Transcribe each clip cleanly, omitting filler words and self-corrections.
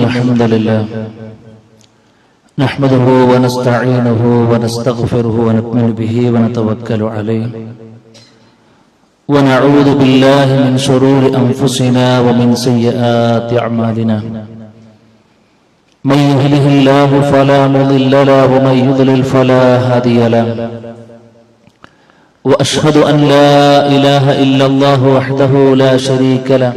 الحمد لله نحمده ونستعينه ونستغفره ونؤمن به ونتوكل عليه ونعوذ بالله من شرور أنفسنا ومن سيئات أعمالنا من يهده الله فلا مضل له ومن يضلل فلا هادي له وأشهد أن لا إله إلا الله وحده لا شريك له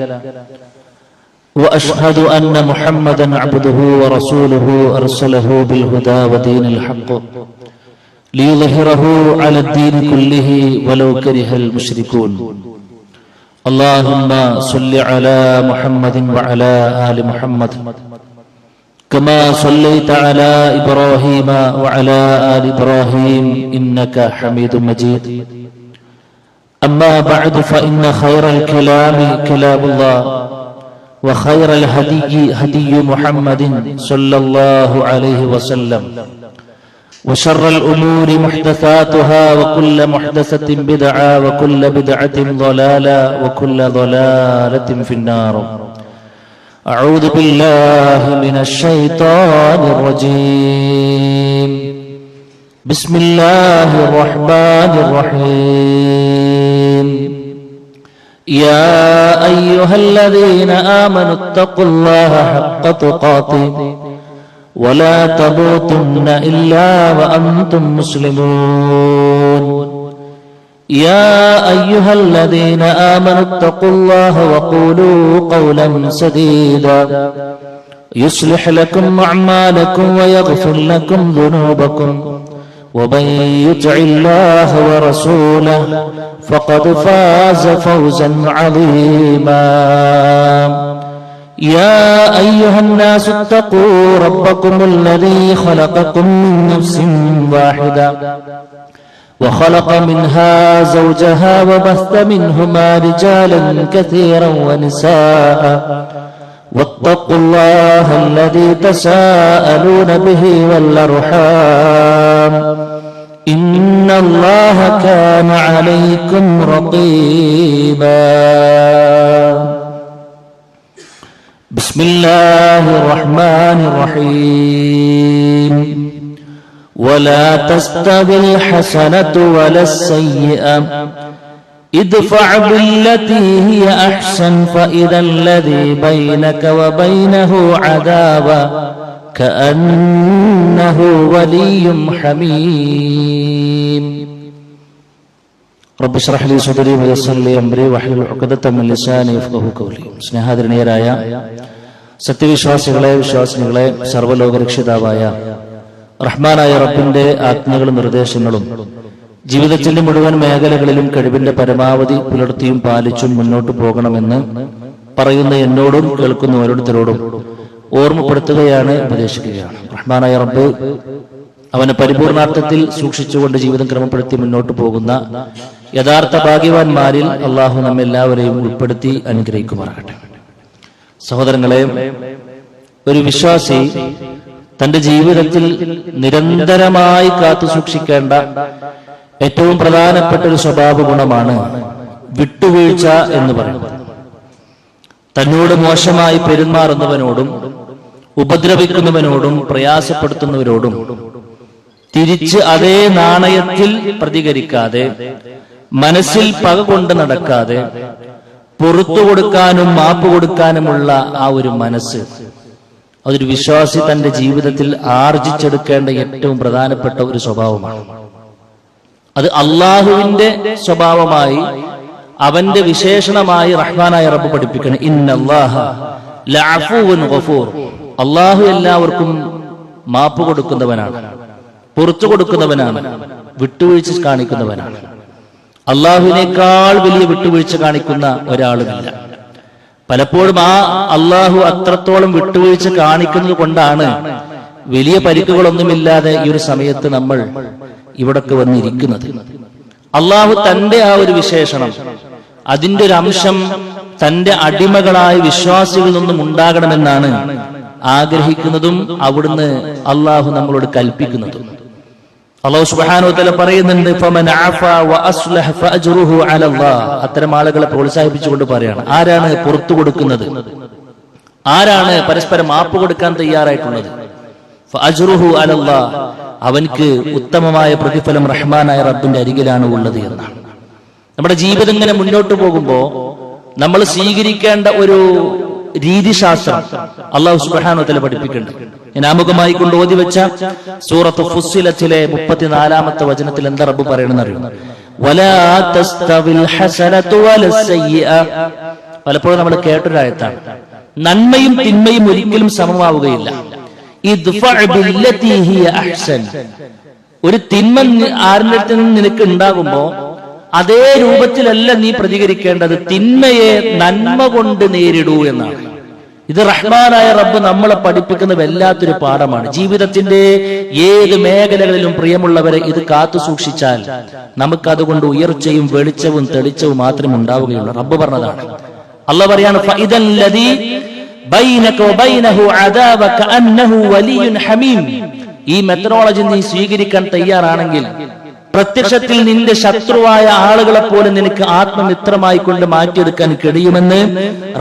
وأشهد أن محمدا عبده ورسوله أرسله بالهدى ودين الحق ليظهره على الدين كله ولو كره المشركون اللهم صل على محمد وعلى آل محمد كما صليت على إبراهيم وعلى آل إبراهيم إنك حميد مجيد أما بعد فإن خير الكلام كلام الله وخير الهدي هدي محمد صلى الله عليه وسلم وشر الأمور محدثاتها وكل محدثة بدعة وكل بدعة ضلالة وكل ضلالة في النار أعوذ بالله من الشيطان الرجيم بسم الله الرحمن الرحيم يا أيها الذين آمنوا اتقوا الله حق تقاته ولا تموتن إلا وأنتم مسلمون يا أيها الذين آمنوا اتقوا الله وقولوا قولا سديدا يصلح لكم أعمالكم ويغفر لكم ذنوبكم ومن يطع الله ورسوله فقد فاز فوزا عظيما يا أيها الناس اتقوا ربكم الذي خلقكم من نفس واحدة وخلق منها زوجها وبث منهما رجالا كثيرا ونساء واتقوا الله الذي تساءلون به والأرحام إن الله كان عليكم رقيبا بسم الله الرحمن الرحيم ولا تستوي الحسنة ولا السيئة ادفع بالتي هي أحسن فإذا الذي بينك وبينه عداوة كأنه ولي حميم رب اشرح لي صدري ويسر لي أمري واحلل عقدة من لساني يفقهوا قولي സ്നേഹാദരണീയരായ സത്യവിശ്വാസികളെ വിശ്വാസിനികളെ സർവ്വലോകരക്ഷിതാവായ റഹ്മാനായ റബ്ബിന്റെ ആജ്ഞകളും നിർദ്ദേശങ്ങളും ജീവിതത്തിന്റെ മുഴുവൻ മേഖലകളിലും കഴിവിന്റെ പരമാവധി പുലർത്തിയും പാലിച്ചും മുന്നോട്ട് പോകണമെന്ന് പറയുന്ന എന്നോടും കേൾക്കുന്ന ഓരോരുത്തരോടും ഓർമ്മപ്പെടുത്തുകയാണ്, ഉപദേശിക്കുകയാണ്. റഹ്മാനായ റബ്ബ് അവനെ പരിപൂർണാർത്ഥത്തിൽ സൂക്ഷിച്ചുകൊണ്ട് ജീവിതം ക്രമപ്പെടുത്തി മുന്നോട്ട് പോകുന്ന യഥാർത്ഥ ഭാഗ്യവാന്മാരിൽ അള്ളാഹു നമ്മെല്ലാവരെയും ഉൾപ്പെടുത്തി അനുഗ്രഹിക്കുമാറാകട്ടെ. സഹോദരങ്ങളെ, ഒരു വിശ്വാസി തന്റെ ജീവിതത്തിൽ നിരന്തരമായി കാത്തു സൂക്ഷിക്കേണ്ട ഏറ്റവും പ്രധാനപ്പെട്ട ഒരു സ്വഭാവ ഗുണമാണ് വിട്ടുവീഴ്ച എന്ന് പറയുന്നത്. തന്നോട് മോശമായി പെരുമാറുന്നവനോടും ഉപദ്രവിക്കുന്നവനോടും പ്രയാസപ്പെടുത്തുന്നവരോടും തിരിച്ച് അതേ നാണയത്തിൽ പ്രതികരിക്കാതെ, മനസ്സിൽ പക കൊണ്ട് നടക്കാതെ, പുറത്തു കൊടുക്കാനും മാപ്പ് കൊടുക്കാനുമുള്ള ആ ഒരു മനസ്സ്, അതൊരു വിശ്വാസി തന്റെ ജീവിതത്തിൽ ആർജിച്ചെടുക്കേണ്ട ഏറ്റവും പ്രധാനപ്പെട്ട ഒരു സ്വഭാവമാണ്. അത് അള്ളാഹുവിന്റെ സ്വഭാവമായി, അവന്റെ വിശേഷണമായി റഹ്മാനായ റബ്ബ് പഠിപ്പിക്കണം. ഇന്നല്ലാഹ ലഅഫൂൻ ഗഫൂർ. അള്ളാഹു എല്ലാവർക്കും മാപ്പ് കൊടുക്കുന്നവനാണ്, പുറത്തു കൊടുക്കുന്നവനാണ്, വിട്ടുവീഴ്ച കാണിക്കുന്നവനാണ്. അള്ളാഹുവിനേക്കാൾ വലിയ വിട്ടുവീഴ്ച കാണിക്കുന്ന ഒരാളുമില്ല. പലപ്പോഴും ആ അള്ളാഹു അത്രത്തോളം വിട്ടുവീഴ്ച കാണിക്കുന്നത് കൊണ്ടാണ് വലിയ പരിക്കുകളൊന്നുമില്ലാതെ ഈ ഒരു സമയത്ത് നമ്മൾ ഇവിടൊക്കെ വന്നിരിക്കുന്നത്. അള്ളാഹു തന്റെ ആ ഒരു വിശേഷണം, അതിന്റെ ഒരു അംശം തന്റെ അടിമകളായ വിശ്വാസികളിൽ നിന്നും ഉണ്ടാകണമെന്നാണ് ആഗ്രഹിക്കുന്നതും അവിടുന്ന് അള്ളാഹു നമ്മളോട് കൽപ്പിക്കുന്നതും. അല്ലാഹു സുബ്ഹാനഹു വ തആല പറയുന്നുണ്ട്, ഫമൻ അഫ വ അസ്ലഹ ഫഅജ്റുഹു അലല്ലാഹ്. അത്തരം ആളുകളെ പ്രോത്സാഹിപ്പിച്ചുകൊണ്ട് പറയാണ്. ആരാണ് പുറത്തു കൊടുക്കുന്നത്? ആരാണ് പരസ്പരം മാപ്പ് കൊടുക്കാൻ തയ്യാറായിട്ടുള്ളത്? ഫഅജ്റുഹു അലല്ലാഹ്, അവൻക്ക് ഉത്തമമായ പ്രതിഫലം റഹ്മാനായ റബ്ബിന്റെ അരികിലാണ് ഉള്ളത് എന്നാണ്. നമ്മുടെ ജീവിതം ഇങ്ങനെ മുന്നോട്ട് പോകുമ്പോൾ നമ്മൾ സ്വീകരിക്കേണ്ട ഒരു രീതിശാസ്ത്രം അല്ലാഹു സുബ്ഹാനഹു വ തആല പഠിപ്പിക്കുന്നുണ്ട്. ഞാൻ ആമുഖമായി കൊണ്ട് ഓതി വെച്ച സൂറത്ത് ഫുസ്സിലത്തിലെ 34-ാമത്തെ വചനത്തിൽ എന്താ റബ്ബ് പറയണമെന്ന് അറിയോ? വലാ തസ്തവിൽ ഹസനതു വലസ്സയ്യിഅ. പലപ്പോഴും നമ്മൾ കേട്ടൊരായത്താണ്, നന്മയും തിന്മയും ഒരിക്കലും സമമാവുകയില്ല. ഇദ്ഫഅ ബില്ലതി ഹിയ അഹ്സൻ. ഒരു തിന്മ ആരുടെ അടുത്ത് നിന്ന് നിനക്ക് ഉണ്ടാകുമ്പോ അതേ രൂപത്തിലല്ല നീ പ്രതികരിക്കേണ്ടത്, തിന്മയെ നന്മ കൊണ്ട് നേരിടൂ എന്നാണ്. ഇത് റഹ്മാനായ റബ്ബ് നമ്മളെ പഠിപ്പിക്കുന്ന വല്ലാത്തൊരു പാഠമാണ്. ജീവിതത്തിന്റെ ഏത് മേഖലകളിലും പ്രിയമുള്ളവരെ ഇത് കാത്തു സൂക്ഷിച്ചാൽ നമുക്കതുകൊണ്ട് ഉയർച്ചയും വെളിച്ചവും തെളിച്ചവും മാത്രമേ ഉണ്ടാവുകയുള്ളൂ. റബ്ബ് പറഞ്ഞതാണ്. അല്ലാഹു പറയാണ്, ഫഇദൽ ലദീ ബൈനക വബൈനഹു അദാബ കഅന്നഹു വലിയ്യുൻ ഹമീം. ഈ മെത്തഡോളജി നീ സ്വീകരിക്കാൻ തയ്യാറാണെങ്കിൽ പ്രത്യക്ഷത്തിൽ നിന്റെ ശത്രുവായ ആളുകളെ പോലെ നിനക്ക് ആത്മമിത്രമായി കൊണ്ട് മാറ്റിയെടുക്കാൻ കഴിയുമെന്ന്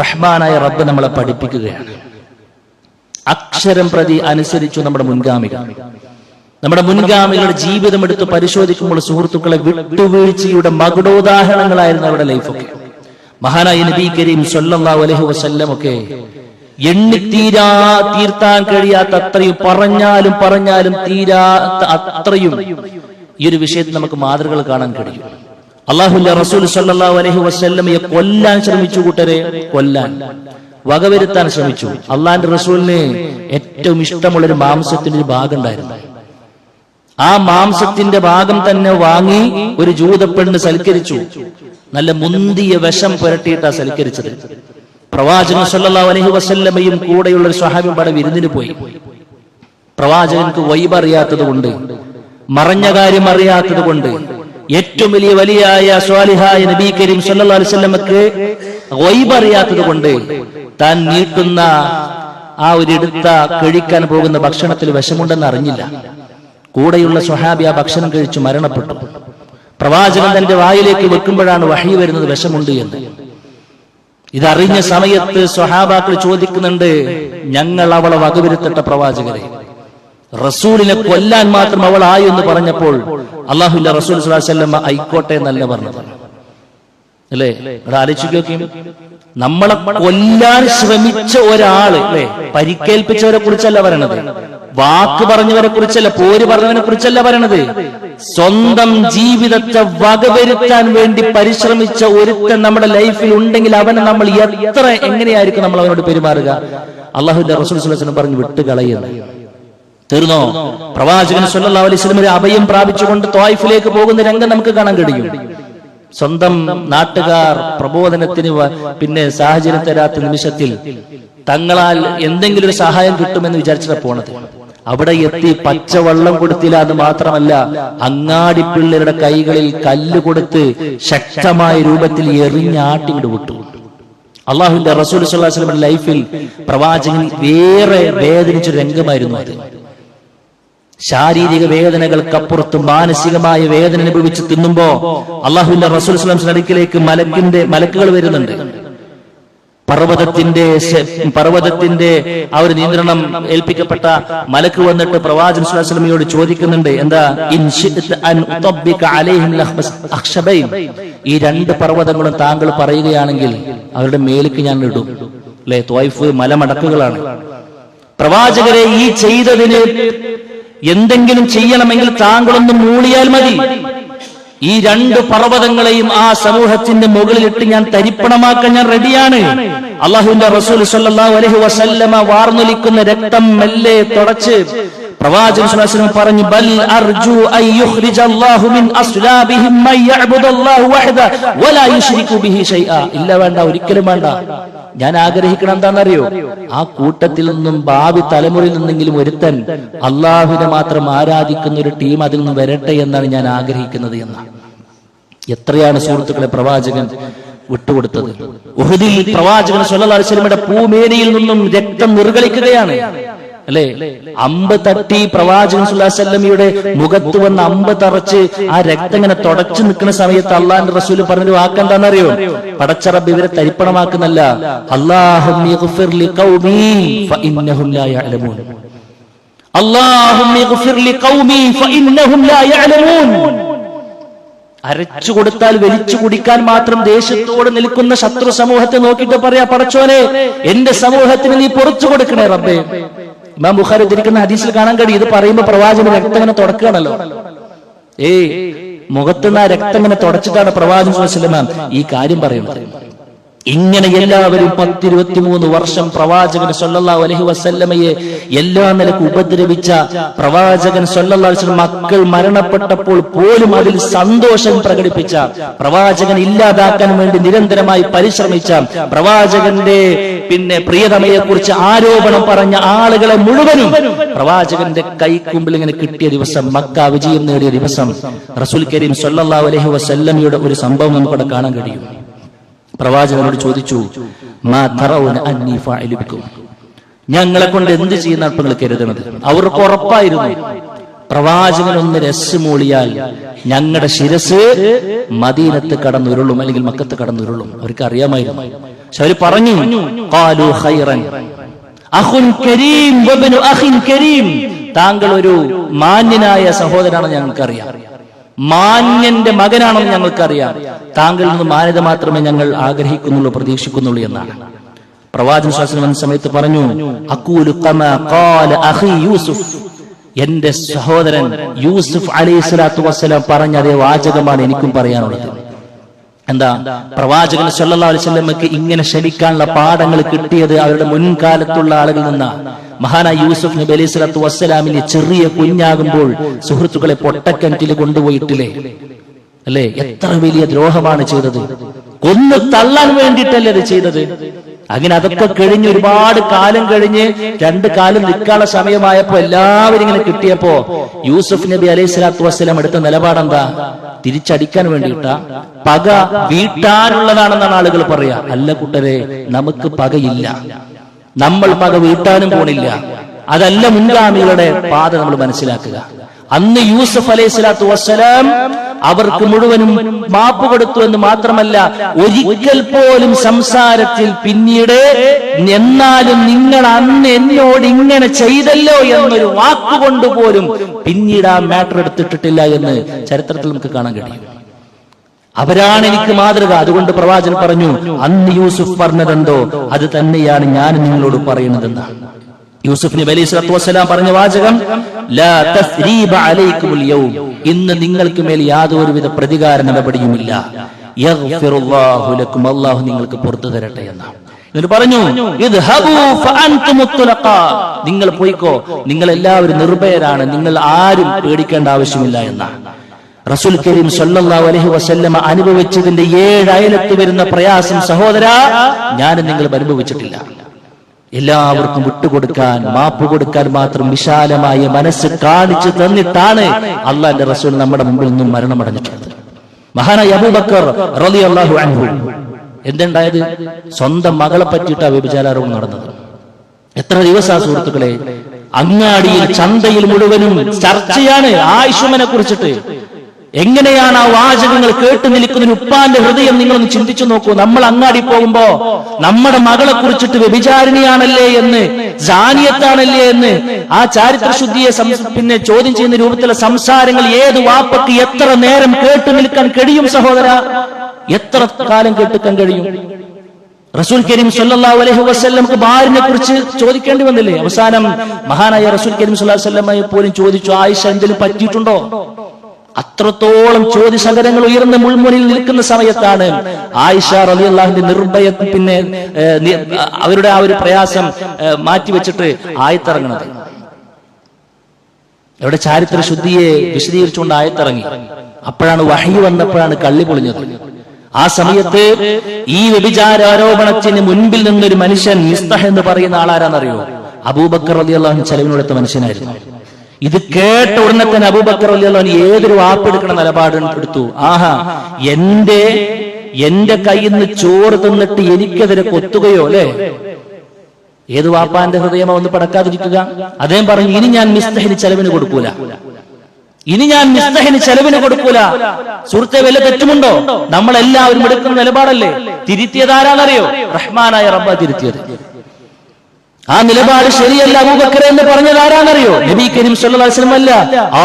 റഹ്മാനായ റബ്ബ് നമ്മളെ പഠിപ്പിക്കുകയാണ്. അക്ഷരം പ്രതി അനുസരിച്ചു നമ്മുടെ മുൻഗാമികളുടെ ജീവിതം എടുത്ത് പരിശോധിക്കുമ്പോൾ സുഹൃത്തുക്കളെ, വിട്ടുവീഴ്ചയുടെ മകുടോദാഹരണങ്ങളായിരുന്നു അവരുടെ ലൈഫൊക്കെ. മഹാനായ നബി കരീം സല്ലല്ലാഹു അലൈഹി വസല്ലം ഒക്കെ തീർത്താൻ കഴിയാത്ത അത്രയും, പറഞ്ഞാലും തീരാത്ത അത്രയും ഈ ഒരു വിഷയത്തിൽ നമുക്ക് മാതൃകകൾ കാണാൻ കഴിയും. അല്ലാഹുവിന്റെ റസൂൽ സല്ലല്ലാഹു അലൈഹി വസല്ലമയെ കൊല്ലാൻ ശ്രമിച്ചു, കൂട്ടരെ കൊല്ലാൻ, വകവരുത്താൻ ശ്രമിച്ചു. അള്ളാന്റെ റസൂലിന് ഏറ്റവും ഇഷ്ടമുള്ളൊരു മാംസത്തിന്റെ ഒരു ഭാഗം ഉണ്ടായിരുന്നു. ആ മാംസത്തിന്റെ ഭാഗം തന്നെ വാങ്ങി ഒരു ജൂതപ്പെണ്ണ് സൽക്കരിച്ചു. നല്ല മുന്തിയ വിഷം പുരട്ടിയിട്ടാ സൽക്കരിച്ചത്. പ്രവാചകൻ സല്ലല്ലാഹു അലൈഹി വസല്ലമയും കൂടെയുള്ള ഒരു സ്വഹാബിയും പട വിരുന്നിന് പോയി. പ്രവാചകൻക്ക് വൈബ് അറിയാത്തത് കൊണ്ട്, മറഞ്ഞ കാര്യം അറിയാത്തത് കൊണ്ട്, ഏറ്റവും വലിയായ സ്വാലിഹായ നബി കരീം സല്ലല്ലാഹു അലൈഹി വസല്ലമക്ക് വൈബ് അറിയാത്തത് കൊണ്ട് താൻ നീട്ടുന്ന ആ ഒരിടുത്ത കഴിക്കാൻ പോകുന്ന ഭക്ഷണത്തിൽ വിഷമുണ്ടെന്ന് അറിഞ്ഞില്ല. കൂടെയുള്ള സ്വഹാബി ആ ഭക്ഷണം കഴിച്ചു മരണപ്പെട്ടു. പ്രവാചകൻ തന്റെ വായിലേക്ക് വെക്കുമ്പോഴാണ് വഹി വരുന്നത് വിഷമുണ്ട് എന്ന്. ഇതറിഞ്ഞ സമയത്ത് സ്വഹാബാക്കൾ ചോദിക്കുന്നുണ്ട്, ഞങ്ങൾ അവളെ വകവരുത്തട്ട പ്രവാചകരെ, റസൂലിനെ കൊല്ലാൻ മാത്രം അവൾ ആയി എന്ന് പറഞ്ഞപ്പോൾ അല്ലാഹുവിന്റെ റസൂൽ സ്വല്ലല്ലാഹു അലൈഹി വസല്ലം ആയിക്കോട്ടെ എന്നല്ല പറഞ്ഞത്. അല്ലേ? ഇവിടെ ആലോചിക്കുകയും, നമ്മളെ കൊല്ലാൻ ശ്രമിച്ച ഒരാള്, അല്ലെ, പരിക്കേൽപ്പിച്ചവരെ കുറിച്ചല്ല പറയണത്, വാക്ക് പറഞ്ഞവരെ കുറിച്ചല്ല, പോര് പറഞ്ഞവനെ കുറിച്ചല്ല പറയണത്. സ്വന്തം ജീവിതത്തെ വകവരുത്താൻ വേണ്ടി പരിശ്രമിച്ച ഒരുത്തൻ നമ്മുടെ ലൈഫിൽ ഉണ്ടെങ്കിൽ അവനെ നമ്മൾ എങ്ങനെയായിരിക്കും നമ്മൾ അവനോട് പെരുമാറുക? അല്ലാഹുവിന്റെ റസൂൽ സ്വല്ലല്ലാഹു അലൈഹി വസല്ലം പറഞ്ഞു, വിട്ടുകളയുന്നത്. തീർന്നോ? പ്രവാചകൻ സല്ലല്ലാഹു അലൈഹി വസല്ലം അഭയം പ്രാപിച്ചുകൊണ്ട് ത്വായിഫിലേക്ക് പോകുന്ന രംഗം നമുക്ക് കാണാൻ കഴിയും. സ്വന്തം നാട്ടുകാർ പ്രബോധനത്തിന് പിന്നെ സാഹചര്യം തരാത്ത നിമിഷത്തിൽ തങ്ങളാൽ എന്തെങ്കിലും ഒരു സഹായം കിട്ടുമെന്ന് വിചാരിച്ചിട്ടാ പോണത്. അവിടെ എത്തി പച്ചവെള്ളം കൊടുത്തില്ല, അത് മാത്രമല്ല അങ്ങാടിപ്പിള്ളേരുടെ കൈകളിൽ കല്ല് കൊടുത്ത് ശക്തമായ രൂപത്തിൽ എറിഞ്ഞാട്ടിങ്ങോട്ട് വിട്ടു. അള്ളാഹുവിന്റെ റസൂൽ സ്വല്ലല്ലാഹു അലൈഹി വസല്ലം ലൈഫിൽ പ്രവാചകൻ വേറെ വേദനിച്ചൊരു രംഗമായിരുന്നു അത്. ശാരീരിക വേദനകൾക്കപ്പുറത്ത് മാനസികമായ വേദന അനുഭവിച്ച് തിന്നുമ്പോ അള്ളാഹുവിന്റെ റസൂൽ സ്വല്ലല്ലാഹു അലൈഹി വസല്ലം അടുക്കിലേക്ക് മലക്കുകൾ വരുന്നുണ്ട്. പർവ്വതത്തിന്റെ ആ ഒരു നിയന്ത്രണം ഏൽപ്പിക്കപ്പെട്ട മലക്ക് വന്നിട്ട് പ്രവാചകൻ സ്വല്ലല്ലാഹു അലൈഹി വസല്ലമയോട് ചോദിക്കുന്നുണ്ട്, എന്താ? ഈ രണ്ട് പർവ്വതങ്ങളും താങ്കൾ പറയുകയാണെങ്കിൽ അവരുടെ മേലേക്ക് ഞാൻ ഇടും. അല്ലെ, ത്വായിഫ് മലമടക്കുകളാണ്. പ്രവാചകരെ, ഈ ചെയ്തതിന് എന്തെങ്കിലും ചെയ്യണമെങ്കിൽ താങ്കളൊന്ന് മൂളിയാൽ മതി. ഈ രണ്ട് പർവ്വതങ്ങളെയും ആ സമൂഹത്തിന്റെ മുകളിലിട്ട് ഞാൻ തരിപ്പണമാക്കാൻ ഞാൻ റെഡിയാണ്. അല്ലാഹുവിന്റെ റസൂൽ സല്ലല്ലാഹു അലൈഹി വസല്ലമ വാർന്നൊലിക്കുന്ന രക്തം മെല്ലെ തുടച്ച് പ്രവാചകൻ സ്വല്ലല്ലാഹു അലൈഹി വസല്ലം പറഞ്ഞു, ബൽ അർജു അൻ യുഖ്രിജല്ലാഹു മിൻ അസ്ലാബിഹിം മൻ യഅ്ബുദുല്ലാഹു വഹദ വലാ യുശ്രികു ബിഹി ശൈഅ. ഇല്ല, വേണ്ട, ഒരിക്കലും വേണ്ട. ഞാൻ ആഗ്രഹിക്കണം എന്താണെന്നറിയോ? ആ കൂട്ടത്തിൽ നിന്നും ഭാവി തലമുറയിൽ നിന്നെങ്കിലും ഒരുത്തൻ അള്ളാഹുവിനെ മാത്രം ആരാധിക്കുന്ന ഒരു ടീം അതിൽ നിന്ന് വരട്ടെ എന്നാണ് ഞാൻ ആഗ്രഹിക്കുന്നത് എന്നാണ്. എത്രയാണ് സുഹൃത്തുക്കളെ പ്രവാചകൻ വിട്ടുകൊടുത്തത്? ഉഹുദിൽ പ്രവാചകൻ സല്ലല്ലാഹു അലൈഹി വസല്ലമയുടെ പൂമേനിയിൽ നിന്നും രക്തം നിർഗളിക്കുകയാണ്. അല്ലെ? അമ്പ് തട്ടി പ്രവാചകൻ സ്വല്ലല്ലാഹു അലൈഹി വസല്ലമയുടെ മുഖത്ത് വന്ന് അമ്പ് തറച്ച് ആ രക്തം ഇങ്ങനെ തുടച്ചു നിൽക്കുന്ന സമയത്ത് അള്ളാഹുവിന്റെ റസൂല് പറഞ്ഞൊരു വാക്കെന്താണെന്നറിയോ? പടച്ച റബ്ബ് ഇവരെ തരിപ്പണമാക്കുന്നല്ല, അല്ലാഹുമ്മ ഇഗ്ഫിർ ലിഖൗമി ഫഇന്നഹും ലാ യഅലമൂൻ. അല്ലാഹുമ്മ ഇഗ്ഫിർ ലിഖൗമി ഫഇന്നഹും ലാ യഅലമൂൻ. അരച്ചു കൊടുത്താൽ വലിച്ചു കുടിക്കാൻ മാത്രം ദേഷ്യത്തോട് നിൽക്കുന്ന ശത്രു സമൂഹത്തെ നോക്കിയിട്ട് പറയാ, പടച്ചോനെ എന്റെ സമൂഹത്തിന് നീ പുറത്തു കൊടുക്കണേ റബ്ബേ. ഇമാം ബുഖാരി ഉദ്ധരിക്കുന്ന ഹദീസിൽ കാണാൻ കഴിയും, ഇത് പറയുമ്പോ പ്രവാചകൻ രക്തം ഇങ്ങനെ തുടക്കുകയാണല്ലോ. മുഖത്തുനിന്ന് ആ രക്തം ഇങ്ങനെ തുടച്ചിട്ടാണ് പ്രവാചകൻ സ്വല്ലല്ലാഹു അലൈഹി വസല്ലം ഈ കാര്യം പറയുന്നത്. ഇങ്ങനെ എല്ലാവരും 10-23 വർഷം പ്രവാചകൻ സ്വല്ലല്ലാഹു അലൈഹി വസല്ലമയെ എല്ലാ നിലക്കും ഉപദ്രവിച്ച പ്രവാചകൻ സ്വല്ലല്ലാഹു അലൈഹി വസല്ലം മക്കൾ മരണപ്പെട്ടപ്പോൾ പോലും അതിൽ സന്തോഷം പ്രകടിപ്പിച്ച, പ്രവാചകൻ ഇല്ലാതാക്കാൻ വേണ്ടി നിരന്തരമായി പരിശ്രമിച്ച, പ്രവാചകന്റെ പ്രിയതമയെ കുറിച്ച് ആരോപണം പറഞ്ഞ ആളുകളെ മുഴുവനും പ്രവാചകന്റെ കൈക്കുമ്പിൽ ഇങ്ങനെ കിട്ടിയ ദിവസം, മക്ക വിജയം നേടിയ ദിവസം, റസൂൽ കരീം സ്വല്ലല്ലാഹു അലൈഹി വസല്ലമയുടെ ഒരു സംഭവം നമുക്കവിടെ കാണാൻ കഴിയും. പ്രവാചകനോട് ചോദിച്ചു, മാ തറൗന അന്നീ ഫാഇലു ബിക്കും, ഞങ്ങളെ കൊണ്ട് എന്ത് ചെയ്യുന്ന നിങ്ങൾ കരുതുന്നത്? അവർക്ക് ഉറപ്പായിരുന്നു പ്രവാചകൻ ഒന്ന് രസ് മൂളിയാൽ ഞങ്ങളുടെ ശിരസ് മദീനത്ത് കടന്നുരുളും, അല്ലെങ്കിൽ മക്കത്ത് കടന്നുരുളും. അവർക്ക് അറിയാമായിരുന്നു. പക്ഷെ അവർ പറഞ്ഞു, ഖാലു ഖൈറൻ അഖുൻ കരീം വബ്നു അഖിൻ കരീം, താങ്കൾ ഒരു മാന്യനായ സഹോദരനാണെന്ന് ഞങ്ങൾക്കറിയാം, മാന്യന്റെ മകനാണെന്ന് ഞങ്ങൾക്കറിയാം, താങ്കളിൽ നിന്ന് മാന്യത മാത്രമേ ഞങ്ങൾ ആഗ്രഹിക്കുന്നുള്ളൂ, പ്രതീക്ഷിക്കുന്നുള്ളൂ എന്നാണ്. പ്രവാചകൻ സ്വല്ലല്ലാഹു അലൈഹി വസല്ലം സമയത്ത് പറഞ്ഞു, അഖൂലു കമാ ഖാല അഖി യൂസുഫ്, എന്റെ സഹോദരൻ യൂസുഫ് അലൈഹിസ്സലാത്തു വസ്സലാം പറഞ്ഞ അതേ വാചകമാണ് എനിക്കും പറയാനുള്ളത്. എന്താ? പ്രവാചകൻ സ്വല്ലല്ലാഹു അലൈഹി വസല്ലമക്ക് ഇങ്ങനെ ക്ഷമിക്കാനുള്ള പാഠങ്ങൾ കിട്ടിയത് അവരുടെ മുൻകാലത്തുള്ള ആളുകളിൽ നിന്നാണ്. മഹാനായ യൂസുഫ് നബി അലൈഹി സ്വലാത്തു വസ്സലാമിന് ചെറിയ കുഞ്ഞാകുമ്പോൾ സുഹൃത്തുക്കളെ പൊട്ടക്കിണറ്റിൽ കൊണ്ടുപോയിട്ടില്ലേ? അല്ലെ? എത്ര വലിയ ദ്രോഹമാണ് ചെയ്തത്! കൊന്നു തള്ളാൻ വേണ്ടിയിട്ടല്ലേ അത് ചെയ്തത്? അങ്ങനെ അതൊക്കെ കഴിഞ്ഞ് ഒരുപാട് കാലം കഴിഞ്ഞ് 2 കാലം നിൽക്കാനുള്ള സമയമായപ്പോ എല്ലാവരും ഇങ്ങനെ കിട്ടിയപ്പോ യൂസുഫ് നബി അലൈഹി സ്വലാത്തു വസ്സലാം എടുത്ത നിലപാടെന്താ? തിരിച്ചടിക്കാൻ വേണ്ടിയിട്ടാ? പക വീട്ടാനുള്ളതാണെന്നാണ് ആളുകൾ പറയാ. അല്ല കൂട്ടരെ, നമുക്ക് പകയില്ല, നമ്മൾ പക വീട്ടാനും പോണില്ല. അതല്ല മുൻഗാമികളുടെ പാത നമ്മൾ മനസ്സിലാക്കുക. അന്ന് യൂസുഫ് അലൈഹി സ്വലാത്തു വസ്സലാം അവർക്ക് മുഴുവനും മാപ്പ് കൊടുത്തു എന്ന് മാത്രമല്ല, ഒരിക്കൽ പോലും സംസാരത്തിൽ പിന്നീട് എന്നാലും നിങ്ങൾ അന്ന് എന്നോട് ഇങ്ങനെ ചെയ്തല്ലോ എന്നൊരു വാക്കുകൊണ്ട് പോലും പിന്നീട് ആ മാറ്റർ എടുത്തിട്ടില്ല എന്ന് ചരിത്രത്തിൽ നമുക്ക് കാണാൻ കഴിയും. അവരാണ് എനിക്ക് മാതൃക. അതുകൊണ്ട് പ്രവാചകൻ പറഞ്ഞു, അന്ന് യൂസുഫ് പറഞ്ഞതെന്തോ അത് തന്നെയാണ് ഞാൻ നിങ്ങളോട് പറയുന്നതെന്നാണ്. യൂസുഫ് നബി അലൈഹി സ്വലാത്തു വസ്സലാം പറഞ്ഞ വാചകം, ലാ തസ്രീബ അലൈക്കുമുൽ യൗം, ഇന്ന് നിങ്ങൾക്ക് മേൽ യാതൊരുവിധ പ്രതികാര നടപടിയുമില്ല. യഗ്ഫിറുല്ലാഹു ലക്കും, അല്ലാഹു നിങ്ങൾക്ക് പുറത്തു തരട്ടെ എന്നാണ്. എന്നിട്ട് പറഞ്ഞു, ഇദ്ഹബൂ ഫഅൻതും മുത്ലഖാ, നിങ്ങൾ പോയിക്കോ, നിങ്ങൾ എല്ലാവരും നിർഭയരാണ്, നിങ്ങൾ ആരും പേടിക്കേണ്ട ആവശ്യമില്ല എന്നാണ്. റസൂൽ കരീം സ്വല്ലല്ലാഹു അലൈഹി വസല്ലമ അനുഭവിച്ചതിന്റെ 7 അയലത്ത് വരുന്ന പ്രയാസം സഹോദരാ ഞാനും നിങ്ങളും അനുഭവിച്ചിട്ടില്ല. എല്ലാവർക്കും വിട്ടുകൊടുക്കാൻ, മാപ്പ് കൊടുക്കാൻ മാത്രം വിശാലമായ മനസ്സ് കാണിച്ചു തന്നിട്ടാണ് അള്ളാന്റെ റസൂൽ നമ്മുടെ മുമ്പിൽ നിന്നും മരണമടഞ്ഞിട്ടുള്ളത്. മഹാനായ അബൂബക്കർ റളിയല്ലാഹു അൻഹു എന്തുണ്ടായത്? സ്വന്തം മകളെ പറ്റിയിട്ട് വ്യഭിചാരോപണം നടന്നത്. എത്ര ദിവസാ സുഹൃത്തുക്കളെ, അങ്ങാടിയിൽ ചന്തയിൽ മുഴുവനും ചർച്ചയാണ് ആയിഷുമനെ കുറിച്ചിട്ട്. എങ്ങനെയാണ് ആ വാചകങ്ങൾ കേട്ടു നിൽക്കുന്ന ഉപ്പാന്റെ ഹൃദയം നിങ്ങളൊന്ന് ചിന്തിച്ചു നോക്കൂ. നമ്മൾ അങ്ങാടി പോകുമ്പോ നമ്മുടെ മകളെ കുറിച്ചിട്ട് വ്യഭിചാരിണിയാണല്ലേ എന്ന്, ജാനിയത്താണല്ലേ എന്ന് ആ ചാരിത്രശുദ്ധിയെ ചോദ്യം ചെയ്യുന്ന രൂപത്തിലുള്ള സംസാരങ്ങൾ ഏത് വാപ്പക്ക് എത്ര നേരം കേട്ടു നിൽക്കാൻ കഴിയും സഹോദര? എത്ര കാലം കേൾക്കാൻ കഴിയും? റസൂൽ കരീം സ്വല്ലല്ലാഹു അലൈഹി വസല്ലമക്ക് ഭാര്യനെ കുറിച്ച് ചോദിക്കേണ്ടി വന്നില്ലേ? അവസാനം മഹാനായ റസൂൽ കരീം സ്വല്ലല്ലാഹു അലൈഹി വസല്ലമയെ പോലും ചോദിച്ചു, ആയിഷ എന്തെങ്കിലും പറ്റിയിട്ടുണ്ടോ? അത്രത്തോളം ചോദ്യശകലങ്ങൾ ഉയർന്ന മുൾമുനിൽ നിൽക്കുന്ന സമയത്താണ് ആയിഷ റളിയല്ലാഹുവിന്റെ നിർഭയ അവരുടെ ആ ഒരു പ്രയാസം മാറ്റിവെച്ചിട്ട് ആയത്തിറങ്ങുന്നത്. അവിടെ ചാരിത്ര ശുദ്ധിയെ വിശദീകരിച്ചുകൊണ്ട് ആയത്തിറങ്ങി. അപ്പോഴാണ് വഹി വന്നപ്പോഴാണ് കള്ളി പൊളിഞ്ഞത്. ആ സമയത്ത് ഈ വ്യഭിചാരോപണത്തിന് മുൻപിൽ നിന്നൊരു മനുഷ്യൻ മിസ്തഹ് എന്ന് പറയുന്ന ആളാരാന്നറിയോ? അബൂബക്കർ റളിയല്ലാഹു അൻഹു ചെലവിനെടുത്ത മനുഷ്യനായിരുന്നു. ഇത് കേട്ട ഉടനെ തന്നെ അബൂബക്കർ റളിയല്ലാഹു അൻഹു ഏതൊരു വാപ്പെടുക്കണ നിലപാട് എടുത്തു. ആഹാ, എന്റെ കയ്യിൽ നിന്ന് ചോറ് തിന്നിട്ട് എനിക്കെതിരെ കൊത്തുകയോ, അല്ലെ? ഏത് വാപ്പാന്റെ ഹൃദയമോ ഒന്ന് പടക്കാതിരിക്കുക? അദ്ദേഹം പറഞ്ഞു, ഇനി ഞാൻ മിസ്തഹിന് ചെലവിന് കൊടുക്കൂല, ഇനി ഞാൻ മിസ്തഹിന് ചെലവിന് കൊടുക്കൂല. സുഹൃത്തെ, വല്ല തെറ്റുമുണ്ടോ? നമ്മളെല്ലാവരും എടുക്കുന്ന നിലപാടല്ലേ? തിരുത്തിയത് ആരാണെന്നറിയോ? റഹ്മാനായ റബ്ബ തിരുത്തിയത്. ആ നിലപാട് ശരിയല്ല അബൂബക്കർ എന്ന് പറഞ്ഞത് ആരാണെന്നറിയോ? നബി കരീം സല്ലല്ലാഹു അലൈഹി വസല്ലം അല്ല.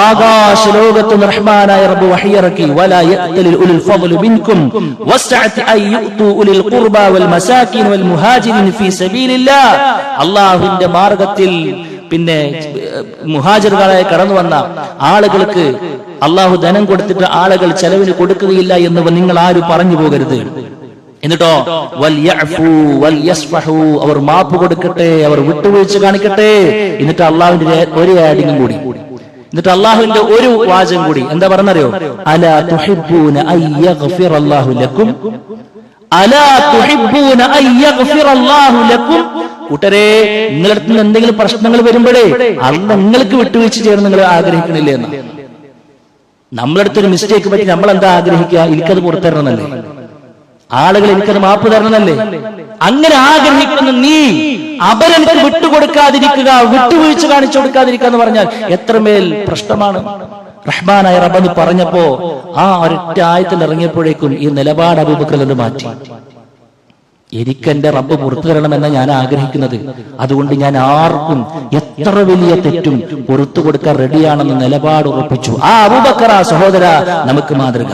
ആകാശ ലോകത്ത് റഹ്മാനായ റബ്ബ് വഹയിറക്കി, വലാ യഅ്തലിൽ ഉലുൽ ഫദ്ലി മിൻകും വസ്അഅതി അൻ യുഅ്തു ഉലിൽ ഖുർബ വൽ മസാകിൻ വൽ മുഹാജിരിൻ ഫീ സബീലില്ലാഹ്. അല്ലാഹുവിന്റെ മാർഗ്ഗത്തിൽ പിന്നെ മുഹാജിറുകളായി കടന്നു വന്ന ആളുകൾക്ക് അള്ളാഹു ധനം കൊടുത്തിട്ട് ആളുകൾ ചെലവിന് കൊടുക്കുകയില്ല എന്ന് നിങ്ങൾ ആരും പറഞ്ഞു പോകരുത്. എന്നിട്ടോ അവർ മാപ്പ് കൊടുക്കട്ടെ, അവർ വിട്ടുവീഴ്ച കാണിക്കട്ടെ. എന്നിട്ട് അള്ളാഹുവിന്റെ ഒരു ആഡിങ്ങും കൂടി, എന്നിട്ട് അള്ളാഹുവിന്റെ ഒരു വാചകം കൂടി എന്താ പറഞ്ഞറിയോ? അലാ തുഹിബ്ബൂന അയ്യഗ്ഫിറല്ലാഹു ലക്കും, അലാ തുഹിബ്ബൂന അയ്യഗ്ഫിറല്ലാഹു ലക്കും. കൂട്ടരെ, നിങ്ങളുടെ അടുത്ത് നിന്ന് എന്തെങ്കിലും പ്രശ്നങ്ങൾ വരുമ്പോഴേ അള്ളാഹ് നിങ്ങൾക്ക് വിട്ടുവീഴ്ച ചെയ്യണം നിങ്ങൾ ആഗ്രഹിക്കണില്ലേ എന്ന്. നമ്മളടുത്തൊരു മിസ്റ്റേക്ക് പറ്റി നമ്മൾ എന്താ ആഗ്രഹിക്കുക? എനിക്കത് പുറത്തരണന്നല്ലേ, ആളുകൾ എനിക്കത് മാപ്പ് തരണമല്ലേ? അങ്ങനെ ആഗ്രഹിക്കുന്ന നീ അവരെനിക്ക് വിട്ടുകൊടുക്കാതിരിക്കുക, വിട്ടുവീഴ്ച കാണിച്ചു കൊടുക്കാതിരിക്കുക എന്ന് പറഞ്ഞാൽ എത്രമേൽ പ്രശ്നമാണ്. റഹ്മാനായ റബ്ബ് പറഞ്ഞപ്പോ ആ ഒരൊറ്റ ആയത്തിൽ ഇറങ്ങിയപ്പോഴേക്കും ഈ നിലപാട് അബൂബക്കർ എന്ന് മാറ്റി. എനിക്കെന്റെ റബ്ബ് പുറത്തു തരണമെന്ന ഞാൻ ആഗ്രഹിക്കുന്നത്, അതുകൊണ്ട് ഞാൻ ആർക്കും എത്ര വലിയ തെറ്റും പുറത്തു കൊടുക്കാൻ റെഡിയാണെന്ന് നിലപാട് ഉറപ്പിച്ചു. ആ അബൂബക്കർ, ആ സഹോദര, നമുക്ക് മാതൃക.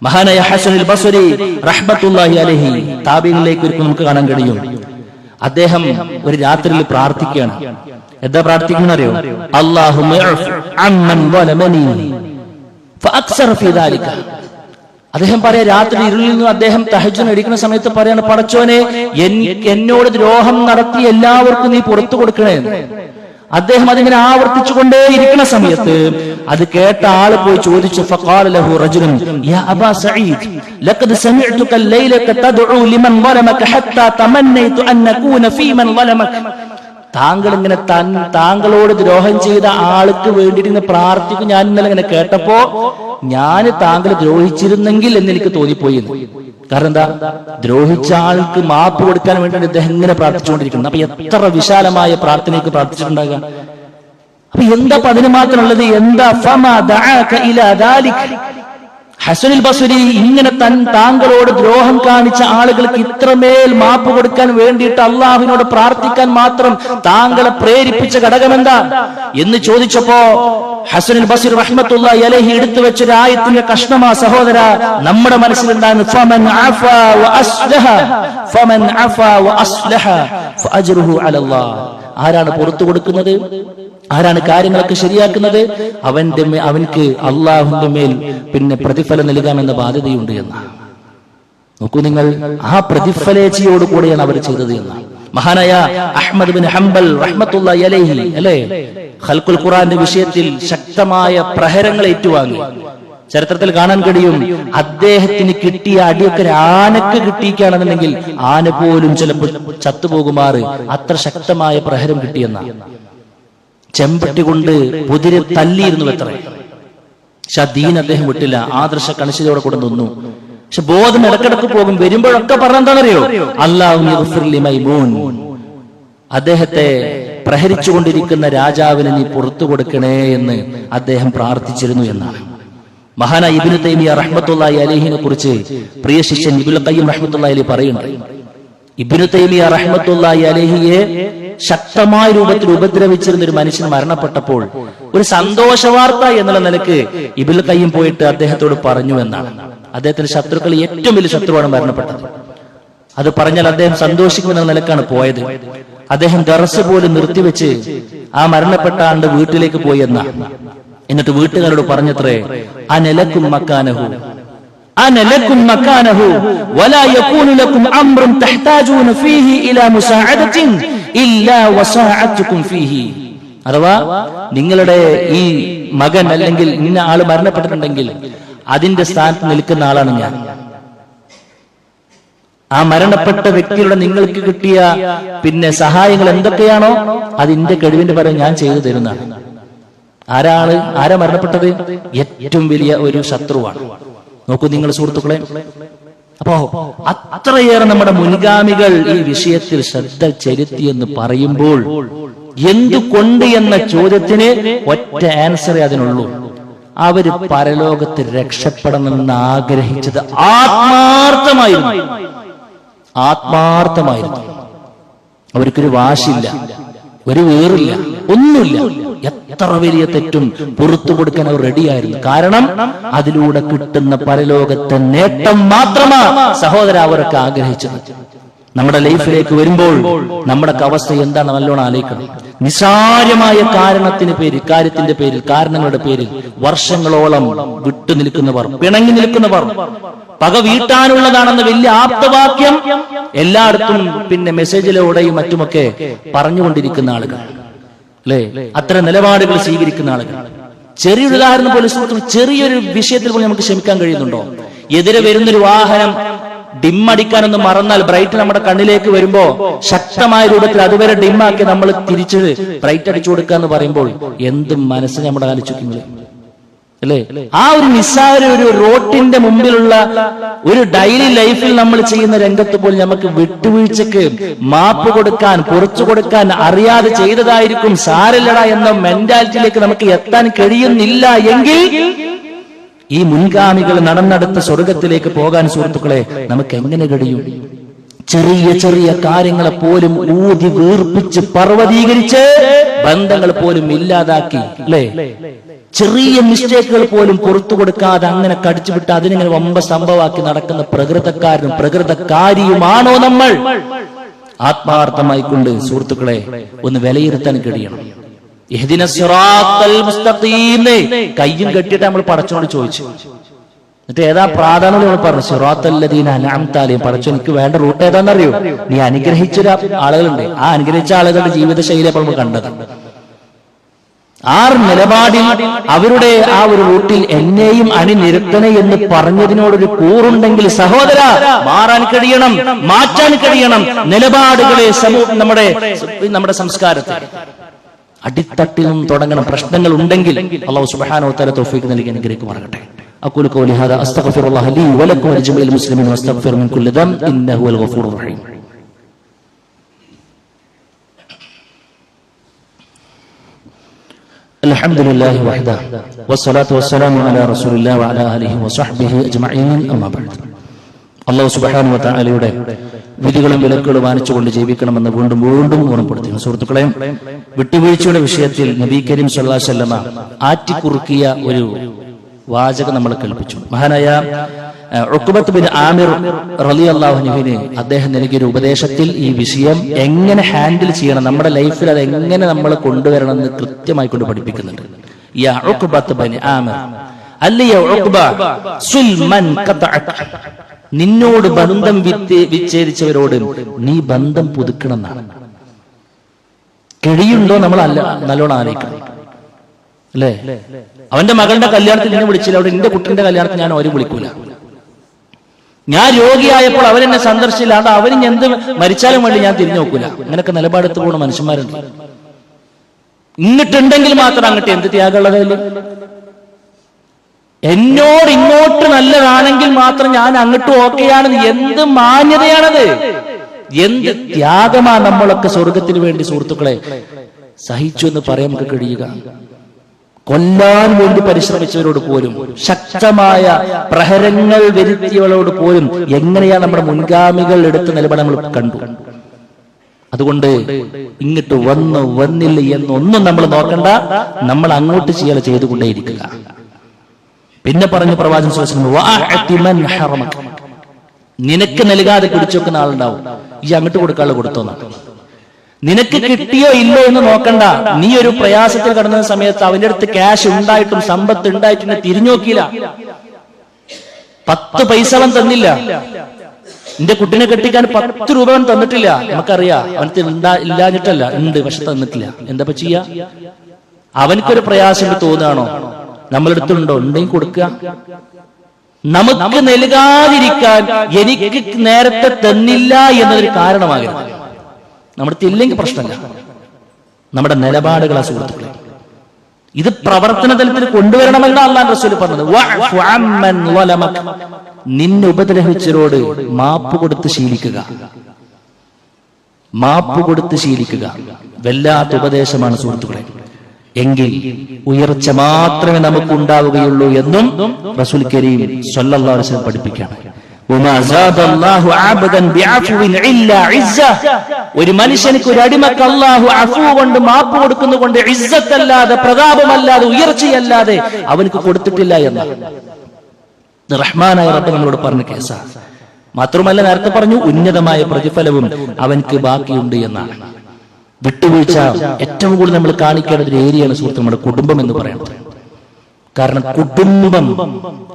മഹാനായ ഹസനുൽ ബസ്രി റഹ്മത്തുള്ളാഹി അലൈഹി താബീങ്ങളിലേക്ക് ഒരിക്കൽ നമുക്ക് കാണാൻ കഴിയും. അദ്ദേഹം ഒരു രാത്രിയിൽ പ്രാർത്ഥിക്കുകയാണ്. എന്താ പ്രാർത്ഥിക്കുന്നത് അറിയോ? അല്ലാഹുമ്മ അഅ്ഫ് അമ്മൻ വലമനി ഫഅക്സറ ഫീ ദാലിക. അദ്ദേഹം പറയാ, രാത്രി ഇരുളിൽ നിന്ന് അദ്ദേഹം തഹജ്ജുദ് എടുക്കുന്ന സമയത്ത് പറയാണ്, പടച്ചോനെ, എന്നോട് ദ്രോഹം നടത്തി എല്ലാവർക്കും നീ പുറത്തു കൊടുക്കണേ. അദ്ദേഹം അതിങ്ങനെ ആവർത്തിച്ചുകൊണ്ടേയിരിക്കുന്ന സമയത്ത് അത് കേട്ട ആള് പോയി ചോദിച്ചു, ഫഖാല ലഹു റജുലുൻ യാ അബാ സഈദ് ലഖദ് സമിഅ്തുക ലൈലക തദ്ഉ ലിമൻ ളലമക ഹത്താ തമന്നൈതു അൻ നകൂന ഫീമൻ ളലമക. താങ്കൾ ഇങ്ങനെ താങ്കളോട് ദ്രോഹം ചെയ്ത ആൾക്ക് വേണ്ടിയിട്ട് പ്രാർത്ഥിക്കും ഞാൻ ഇന്നലെ ഇങ്ങനെ കേട്ടപ്പോ ഞാൻ താങ്കൾ ദ്രോഹിച്ചിരുന്നെങ്കിൽ എന്ന് എനിക്ക് തോന്നിപ്പോയി. കാരണം എന്താ? ദ്രോഹിച്ച ആൾക്ക് മാപ്പ് കൊടുക്കാൻ വേണ്ടി അദ്ദേഹം ഇങ്ങനെ പ്രാർത്ഥിച്ചുകൊണ്ടിരിക്കുന്നു. അപ്പൊ എത്ര വിശാലമായ പ്രാർത്ഥനയ്ക്ക് പ്രാർത്ഥിച്ചിട്ടുണ്ടാകുക. അപ്പൊ എന്താ അതിന് മാത്രമുള്ളത്? എന്താ ഫമാ ദഅക ഇലാ ദാലിക. ഹസനുൽ ബസ്രി ഇങ്ങനെ താങ്കളോട് ദ്രോഹം കാണിച്ച ആളുകൾക്ക് ഇത്രമേൽ മാപ്പ് കൊടുക്കാൻ വേണ്ടിയിട്ട് അള്ളാഹുവിനോട് പ്രാർത്ഥിക്കാൻ മാത്രം താങ്കളെ പ്രേരിപ്പിച്ച ഘടകം എന്താ എന്ന് ചോദിച്ചപ്പോ ഹസനുൽ ബസ്രി റഹ്മത്തുള്ളാഹി അലൈഹി എടുത്തു വെച്ചൊരു ആയത്തിന്റെ കഷ്ണമാ സഹോദര നമ്മുടെ മനസ്സിലുണ്ടാകുന്ന ഫമൻ അഫാ വഅസ്ലഹ ഫമൻ അഫാ വഅസ്ലഹ ഫഅജ്റുഹു അലല്ലാഹ്. ആരാണ് പുറത്തു കൊടുക്കുന്നത്? ആരാണ് കാര്യങ്ങളൊക്കെ ശരിയാക്കുന്നത്? അവൻക്ക് അള്ളാഹുവിന്റെ മേൽ പിന്നെ പ്രതിഫലം നൽകാമെന്ന ബാധ്യതയുണ്ട് എന്ന് നോക്കൂ നിങ്ങൾ. ആ പ്രതിഫലേച്ഛയോട് കൂടെയാണ് അവർ ചെയ്തത് എന്ന് മഹാനായ അഹ്മദ് ബിൻ ഹംബൽ റഹ്മത്തുള്ളാഹി അലൈഹി അല്ലേ ഖൽഖുൽ ഖുർആന്റെ വിഷയത്തിൽ ശക്തമായ പ്രഹരങ്ങൾ ഏറ്റുവാങ്ങി. ചരിത്രത്തിൽ കാണാൻ കഴിയും, അദ്ദേഹത്തിന് കിട്ടിയ അടിയൊക്കെ ആനക്ക് കിട്ടിയിരിക്കുകയാണെന്നുണ്ടെങ്കിൽ ആന പോലും ചിലപ്പോൾ ചത്തുപോകുമാറ് അത്ര ശക്തമായ പ്രഹരം കിട്ടിയെന്ന. ചെമ്പട്ടി കൊണ്ട് കുതിരെ തല്ലിയിരുന്നു എത്ര. പക്ഷെ ദീൻ അദ്ദേഹം വിട്ടില്ല, ആദർശ കണിശതയോടെ കൂടെ നിന്നു. പക്ഷെ ബോധം ഇടക്കിടക്ക് പോകും. വരുമ്പോഴൊക്കെ പറഞ്ഞെന്താണെന്നറിയോ? അല്ലാഹു അദ്ദേഹത്തെ പ്രഹരിച്ചുകൊണ്ടിരിക്കുന്ന രാജാവിന് നീ പുറത്തു കൊടുക്കണേ എന്ന് അദ്ദേഹം പ്രാർത്ഥിച്ചിരുന്നു എന്നാണ്. മഹാനായ ഇബ്നു തൈമിയ്യ റഹ്മത്തുള്ളാഹി അലൈഹിനെ കുറിച്ച് പ്രിയ ശിഷ്യൻ ഇബ്നുൽ ഖയ്യിം റഹ്മത്തുള്ളാഹി അലൈഹി പറയുന്നുണ്ട്. ഇബ്നു തൈമിയ്യ റഹ്മത്തുള്ളാഹി അലൈഹിയെ ശക്തമായ രൂപത്തിൽ ഉപദ്രവിച്ചിരുന്ന ഒരു മനുഷ്യൻ മരണപ്പെട്ടപ്പോൾ ഒരു സന്തോഷ വാർത്ത എന്നുള്ള നിലക്ക് ഇബ്നുൽ ഖയ്യിം പോയിട്ട് അദ്ദേഹത്തോട് പറഞ്ഞു എന്നാണ്. അദ്ദേഹത്തിന്റെ ശത്രുക്കൾ ഏറ്റവും വലിയ ശത്രുവാണ് മരണപ്പെട്ടത്. അത് പറഞ്ഞാൽ അദ്ദേഹം സന്തോഷിക്കുമെന്ന നിലക്കാണ് പോയത്. അദ്ദേഹം ദർസ് പോലും നിർത്തിവെച്ച് ആ മരണപ്പെട്ട ആളുടെ വീട്ടിലേക്ക് പോയി എന്നാ. എന്നിട്ട് വീട്ടുകാരോട് പറഞ്ഞത്രേ, അനലക്കും മക്കാനഹു അനലക്കും മക്കാനഹു വലാ യകൂനു ലക്കും അംറുൻ തഹ്താജൂന ഫീഹി ഇലാ മുസാഅദത്തിൻ ഇല്ലാ വസാഅതുകും ഫീഹി. അഥവാ നിങ്ങളുടെ ഈ മകൻ അല്ലെങ്കിൽ ഇന്ന ആള് മരണപ്പെട്ടിട്ടുണ്ടെങ്കിൽ അതിന്റെ സ്ഥാനത്ത് നിൽക്കുന്ന ആളാണ് ഞാൻ. ആ മരണപ്പെട്ട വ്യക്തിയുടെ നിങ്ങൾക്ക് കിട്ടിയ പിന്നെ സഹായങ്ങൾ എന്തൊക്കെയാണോ അതിന്റെ കഴിവിന്റെ പരം ഞാൻ ചെയ്തു തരുന്നതാണ്. ആരാ മരണപ്പെട്ടത്? ഏറ്റവും വലിയ ഒരു ശത്രുവാണ്. നോക്കൂ നിങ്ങൾ സുഹൃത്തുക്കളെ, അപ്പോ അത്രയേറെ നമ്മുടെ മുൻഗാമികൾ ഈ വിഷയത്തിൽ ശ്രദ്ധ ചെലുത്തിയെന്ന് പറയുമ്പോൾ എന്തുകൊണ്ട് എന്ന ചോദ്യത്തിന് ഒറ്റ ആൻസറേ അതിനുള്ളൂ. അവര് പരലോകത്ത് രക്ഷപ്പെടണമെന്ന് ആഗ്രഹിച്ചത് ആത്മാർത്ഥമായിരുന്നു. അവർക്കൊരു വാശില്ല, ഒരു വേറില്ല, ഒന്നുമില്ല. എത്ര വലിയ തെറ്റും പുറത്തു കൊടുക്കാൻ അവർ റെഡിയായിരുന്നു. കാരണം അതിലൂടെ കിട്ടുന്ന പരലോകത്തെ നേട്ടം മാത്രമാണ് സഹോദര അവരൊക്കെ ആഗ്രഹിച്ചത്. നമ്മുടെ ലൈഫിലേക്ക് വരുമ്പോൾ നമ്മുടെ അവസ്ഥ എന്താണ് നല്ലോണം ആലോചിക്കണം. നിസാരമായ കാര്യത്തിന്റെ പേരിൽ കാരണങ്ങളുടെ പേരിൽ വർഷങ്ങളോളം വിട്ടു നിൽക്കുന്നവർ, പിണങ്ങി നിൽക്കുന്നവർ, പക വീട്ടാനുള്ളതാണെന്ന് വലിയ ആപ്തവാക്യം എല്ലായിടത്തും പിന്നെ മെസ്സേജിലൂടെയും മറ്റുമൊക്കെ പറഞ്ഞുകൊണ്ടിരിക്കുന്ന ആളുകൾ അല്ലേ, അത്തരം നിലപാടുകൾ സ്വീകരിക്കുന്ന ആളുകൾ. ചെറിയൊരു ഉദാഹരണം പോലെ ചെറിയൊരു വിഷയത്തിൽ പോലും നമുക്ക് ക്ഷമിക്കാൻ കഴിയുന്നുണ്ടോ? എതിരെ വരുന്നൊരു വാഹനം ഡിമ്മടിക്കാനൊന്ന് മറന്നാൽ ബ്രൈറ്റ് നമ്മുടെ കണ്ണിലേക്ക് വരുമ്പോ ശക്തമായ രൂപത്തിൽ അതുവരെ ഡിമ്മാക്കി നമ്മൾ തിരിച്ച് ബ്രൈറ്റ് അടിച്ചു കൊടുക്കുക എന്ന് പറയുമ്പോൾ എന്ത് മനസ്സ് നമ്മുടെ ആലോചിക്കുന്നത് അല്ലേ? ആ ഒരു നിസ്സാര ഒരു റോട്ടിന്റെ മുമ്പിലുള്ള ഒരു ഡെയിലി ലൈഫിൽ നമ്മൾ ചെയ്യുന്ന രംഗത്ത് പോലും നമുക്ക് വിട്ടുവീഴ്ചക്ക് മാപ്പ് കൊടുക്കാൻ, പുറത്തു കൊടുക്കാൻ അറിയാതെ ചെയ്തതായിരിക്കും, സാരല്ലടാ എന്ന മെന്റാലിറ്റിയിലേക്ക് നമുക്ക് എത്താൻ കഴിയുന്നില്ല എങ്കിൽ ഈ മുൻഗാമികൾ നടന്നെടുത്ത സ്വർഗത്തിലേക്ക് പോകാൻ സുഹൃത്തുക്കളെ നമുക്ക് എങ്ങനെ കഴിയും? ചെറിയ ചെറിയ കാര്യങ്ങളെ പോലും ഊതി വീർപ്പിച്ച് പർവ്വതീകരിച്ച് ബന്ധങ്ങൾ പോലും ഇല്ലാതാക്കി അല്ലേ? ചെറിയ മിസ്റ്റേക്കുകൾ പോലും പുറത്തു കൊടുക്കാതെ അങ്ങനെ കടിച്ചുവിട്ട് അതിനിങ്ങനെ വമ്പ സംഭവമാക്കി നടക്കുന്ന പ്രകൃതക്കാരനും പ്രകൃതക്കാരിയുമാണോ നമ്മൾ? ആത്മാർത്ഥമായി കൊണ്ട് സുഹൃത്തുക്കളെ ഒന്ന് വിലയിരുത്താൻ കഴിയണം. ഇഹ്ദിന സിറാത്തൽ മുസ്തഖീം കയ്യും കെട്ടിയിട്ട് നമ്മൾ പടച്ചോനോട് ചോദിച്ചു. എന്നിട്ട് ഏതാ പ്രാധാന്യം നമ്മൾ പറഞ്ഞു, സിറാത്തൽ ലദീന അൻഅംത അലൈഹിം. പടച്ചോ എനിക്ക് വേണ്ട റൂട്ട് ഏതാണെന്നറിയോ? നീ അനുഗ്രഹിച്ച ആളുകളുണ്ട്, ആ അനുഗ്രഹിച്ച ആളുകളുടെ ജീവിതശൈലി അപ്പോൾ നമ്മൾ കണ്ടത്. ആ നിലപാടിൽ അവരുടെ ആ ഒരു റൂട്ടിൽ എന്നെയും അണിനിരത്തണേ എന്ന് പറഞ്ഞതിനോടൊരു കൂറുണ്ടെങ്കിൽ സഹോദര മാറാൻ കഴിയണം, മാറ്റാൻ കഴിയണം നിലപാടുകളെ. നമ്മുടെ സംസ്കാരത്തെ അടിത്തട്ടിലും തുടങ്ങണം. പ്രശ്നങ്ങൾ ഉണ്ടെങ്കിൽ അല്ലാഹു സുബ്ഹാനഹു വ തആല തൗഫീഖ് നൽകി അനുഗ്രഹിക്കുമാറാകട്ടെ. അഖൂലു ഖൗലി ഹാദാ അസ്തഗ്ഫിറുല്ലാഹ ലീ വലക്കും വലിജമീഇൽ മുസ്ലിമീൻ വസ്തഗ്ഫിറു മിൻ കുല്ലി ദംബ് ഇന്നഹു വൽ ഗഫൂറുർ റഹീം. അൽഹംദുലില്ലാഹി വഹ്ദഹ വസ്സലാത്തു വസ്സലാമു അലാ റസൂലില്ലാഹി വഅലാ ആലിഹി വസഹ്ബിഹി അജ്മഈൻ. അമ്മാ ബഅദ്. അല്ലാഹു സുബ്ഹാനഹു വ തആലയുടെ വിധികളും വിലക്കുകളും മാനിച്ചുകൊണ്ട് ജീവിക്കണമെന്ന് വീണ്ടും വീണ്ടും ഓർമ്മപ്പെടുത്തുന്നു. സുഹൃത്തുക്കളെ, വിട്ടുവീഴ്ചയുടെ വിഷയത്തിൽ നബി കരീം സല്ലല്ലാഹു അലൈഹി വസല്ലമ ആറ്റിക്കുറുക്കിയ ഒരു വാചകം നമ്മൾ കേൾപ്പിച്ചു. മഹാനായ ഉഖ്ബത്ത് ബിൻ ആമിർ റളിയല്ലാഹു അൻഹുവിന് അദ്ദേഹം നൽകിയ ഉപദേശത്തിൽ ഈ വിഷയം എങ്ങനെ ഹാൻഡിൽ ചെയ്യണം, നമ്മുടെ ലൈഫിൽ അത് എങ്ങനെ നമ്മൾ കൊണ്ടുവരണം എന്ന് കൃത്യമായി കൊണ്ട് പഠിപ്പിക്കുന്നുണ്ട്. യാ ഉഖ്ബത്ത് ബിൻ ആമിർ അല്ലയ ഉഖ്ബ സുൽമൻ ഖതഅക, നിന്നോട് ബന്ധം വിച്ഛേദിച്ചവരോട് നീ ബന്ധം പുതുക്കണം എന്നാണ്. കഴിയുണ്ടോ നമ്മൾ നല്ലോണം ആലോചിക്കണം അല്ലേ? അവന്റെ മകളുടെ കല്യാണത്തിൽ എന്നെ വിളിച്ചില്ല, അവിടെ എന്റെ കുട്ടിന്റെ കല്യാണത്തിൽ ഞാൻ അവരും വിളിക്കൂല. ഞാൻ രോഗിയായപ്പോൾ അവരെന്നെ സന്ദർശിച്ചില്ല, അത് അവരും എന്ത് മരിച്ചാലും വേണ്ടി ഞാൻ തിരിഞ്ഞു നോക്കൂല. അങ്ങനെയൊക്കെ നിലപാടെടുത്ത് പോകുന്ന മനുഷ്യന്മാരുണ്ട്. ഇങ്ങോട്ടുണ്ടെങ്കിൽ മാത്രം അങ്ങോട്ട് എന്ത് ത്യാഗമുള്ളതല്ലേ? എന്നോട് ഇങ്ങോട്ട് നല്ലതാണെങ്കിൽ മാത്രം ഞാൻ അങ്ങോട്ട് ഓക്കെയാണെന്ന് എന്ത് മാന്യതയാണത്? എന്ത് ത്യാഗമാ നമ്മളൊക്കെ സ്വർഗത്തിന് വേണ്ടി സുഹൃത്തുക്കളെ സഹിച്ചു എന്ന് പറയാൻ നമുക്ക് കഴിയുക. കൊല്ലാൻ വേണ്ടി പരിശ്രമിച്ചവരോട് പോലും, ശക്തമായ പ്രഹരങ്ങൾ വരുത്തിയവരോട് പോലും എങ്ങനെയാണ് നമ്മുടെ മുൻഗാമികൾ എടുത്ത നിലപാട് നമ്മൾ കണ്ടു. അതുകൊണ്ട് ഇങ്ങോട്ട് വന്നില്ല എന്നൊന്നും നമ്മൾ നോക്കണ്ട, നമ്മൾ അങ്ങോട്ട് ചെയ്തുകൊണ്ടേയിരിക്കുക. പിന്നെ പറഞ്ഞു പ്രവാചകൻ സ്വല്ലല്ലാഹു അലൈഹി വസല്ലം, നിനക്ക് നൽകാതെ പിടിച്ചു വെക്കുന്ന ആളുണ്ടാവും, ഈ അങ്ങോട്ട് കൊടുക്കാനുള്ള കൊടുത്തോന്നാണ്. നിനക്ക് കിട്ടിയോ ഇല്ലോ എന്ന് നോക്കണ്ട. നീ ഒരു പ്രയാസത്തിൽ കടന്ന സമയത്ത് അവന്റെ അടുത്ത് ക്യാഷ് ഉണ്ടായിട്ടും സമ്പത്ത് ഉണ്ടായിട്ടും തിരിഞ്ഞു നോക്കിയില്ല. 10 പൈസ അവൻ തന്നില്ല. എന്റെ കുട്ടിനെ കെട്ടിക്കാൻ 10 രൂപ അവൻ തന്നിട്ടില്ല. നമുക്കറിയാം അവനക്ക് ഇല്ലാഞ്ഞിട്ടല്ല, ഉണ്ട് പക്ഷെ തന്നിട്ടില്ല. എന്താ ചെയ്യാ? അവനക്കൊരു പ്രയാസം തോന്നുകയാണോ? നമ്മളെടുത്തുണ്ടോ? ഉണ്ടെങ്കിൽ കൊടുക്കുക. നമുക്ക് നൽകാതിരിക്കാൻ എനിക്ക് നേരത്തെ തന്നില്ല എന്നതൊരു കാരണമാകരുത്. നമ്മുടെ ഇല്ലെങ്കിൽ പ്രശ്നമില്ല. നമ്മുടെ നിലപാടുകളാ സുഹൃത്തുക്കളെ. ഇത് പ്രവർത്തന തലത്തിൽ കൊണ്ടുവരണമെന്നാണ് അല്ലാഹു റസൂൽ പറഞ്ഞത്. വഅഫു അമ്മൻ വലമക, നിന്നെ ഉപദ്രവിച്ചവരോട് മാപ്പ് കൊടുത്ത് ശീലിക്കുക. മാപ്പ് കൊടുത്ത് ശീലിക്കുക വല്ലാത്ത ഉപദേശമാണ് സുഹൃത്തുക്കളെ. എങ്കിൽ ഉയർച്ച മാത്രമേ നമുക്ക് ഉണ്ടാവുകയുള്ളൂ എന്നും റസൂൽ കരീം സ്വല്ലല്ലാഹു അലൈഹി വസല്ലം പഠിപ്പിക്കുകയാണ്. ഒരു മനുഷ്യനിക്ക് ഒരു അടിമക്ക് അല്ലാഹു അഫൂ കൊണ്ട് മാപ്പ് കൊടുക്കുന്നതുകൊണ്ട് ഇസ്സത്തല്ലാതെ പ്രതാപമല്ലാതെ ഉയർച്ചയല്ലാതെ അവനക്ക് കൊടുത്തിട്ടില്ല എന്നാണ് റഹ്മാനായ റബ്ബ് നമ്മളോട് പറഞ്ഞ കേസാണ്. മാത്രമല്ല നേരത്തെ പറഞ്ഞു ഉന്നതമായ പ്രതിഫലവും അവൻക്ക് ബാക്കിയുണ്ട് എന്നാണ്. വിട്ടുവീഴ്ച ഏറ്റവും കൂടുതൽ നമ്മൾ കാണിക്കേണ്ട ഒരു ഏരിയയാണ് സുഹൃത്ത് നമ്മുടെ കുടുംബം എന്ന് പറയുന്നത്. കാരണം കുടുംബം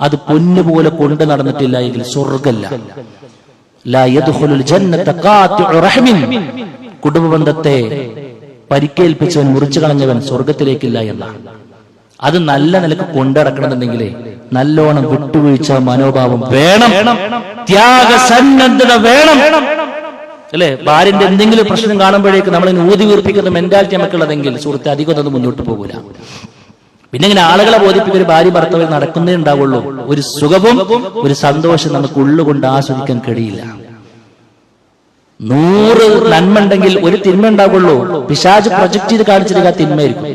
അത് പൊന്നുപോലെ കൊണ്ട് നടന്നിട്ടില്ല എങ്കിൽ സ്വർഗ്ഗമില്ല. ലാ യദ്ഖുലുൽ ജന്നത ഖാതിഉ റഹ്മിൻ, കുടുംബ ബന്ധത്തെ പരിക്കേൽപ്പിച്ചവൻ മുറിച്ചു കളഞ്ഞവൻ സ്വർഗത്തിലേക്കില്ല എന്നാണ്. അത് നല്ല നിലക്ക് കൊണ്ടടക്കണമെന്നുണ്ടെങ്കിൽ നല്ലോണം വിട്ടുവീഴ്ച മനോഭാവം വേണം, ത്യാഗസന്നദ്ധത വേണം അല്ലെ. ഭാര്യന്റെ എന്തെങ്കിലും പ്രശ്നം കാണുമ്പോഴേക്ക് നമ്മൾ ഊതി വീർപ്പിക്കുന്ന മെന്റാലിറ്റി നമുക്കുള്ളതെങ്കിൽ സുഹൃത്തെ അധികം ഒന്നും മുന്നോട്ട് പോകൂല. പിന്നെ ഇങ്ങനെ ആളുകളെ ബോധിപ്പിക്കുന്ന ഭാര്യ ഭർത്താവിൽ നടക്കുന്നേ ഉണ്ടാവുള്ളൂ. ഒരു സുഖവും ഒരു സന്തോഷം നമുക്ക് ഉള്ളുകൊണ്ട് ആസ്വദിക്കാൻ കഴിയില്ല. 100 നന്മ ഉണ്ടെങ്കിൽ ഒരു തിന്മ ഉണ്ടാവുള്ളൂ. പിശാച് പ്രൊജക്ട് ചെയ്ത് കാണിച്ചിരിക്കുക തിന്മയായിരിക്കും.